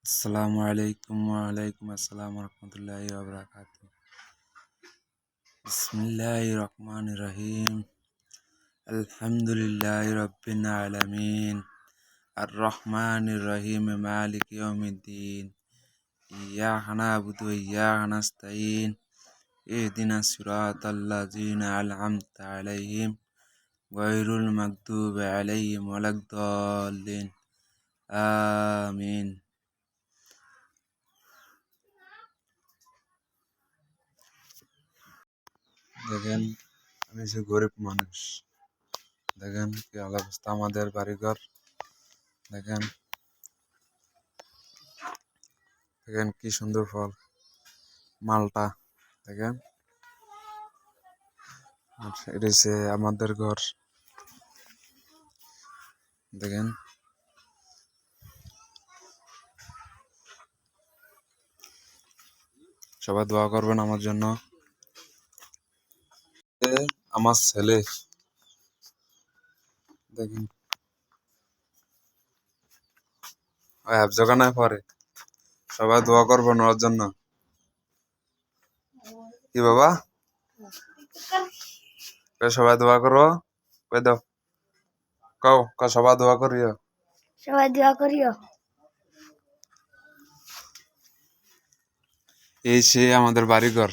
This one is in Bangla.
আসসালামু আলাইকুম ওয়ালাইকুম আসসালাম রহমতুল্লাহি ওয়া বারাকাতুহু। বিসমিল্লাহির রহমানির রহিম। আলহামদুলিল্লাহি রাব্বিল আলামিন আর রহমানির রহিম মালিকি ইয়াউমিদ্দিন ইয়্যাকা না'বুদু ওয়া ইয়্যাকা নাস্তাঈন ইহদিনাস সিরাতাল লাযিনা আন'আমতা আলাইহিম গায়রুল মাগদুবি আলাইহিম ওয়ালাদ-দাল্লিন আমিন। দেখেন, আমি যে গরিব মানুষ, দেখেন কি অবস্থা আমাদের বাড়িঘর। দেখেন দেখেন কি সুন্দর ফল মালটা। দেখেন, আর এটা হচ্ছে আমাদের ঘর। দেখেন, সবাই দোয়া করবেন আমার জন্য। আমার ছেলে দেখেন জগানায় পরে, সবাই দোয়া করবেন ওর জন্য। কি বাবা, সবাই দোয়া করো, কই দাও, কও সবাই দোয়া করিও, সবাই দোয়া করিও। এই সে আমাদের বাড়িঘর।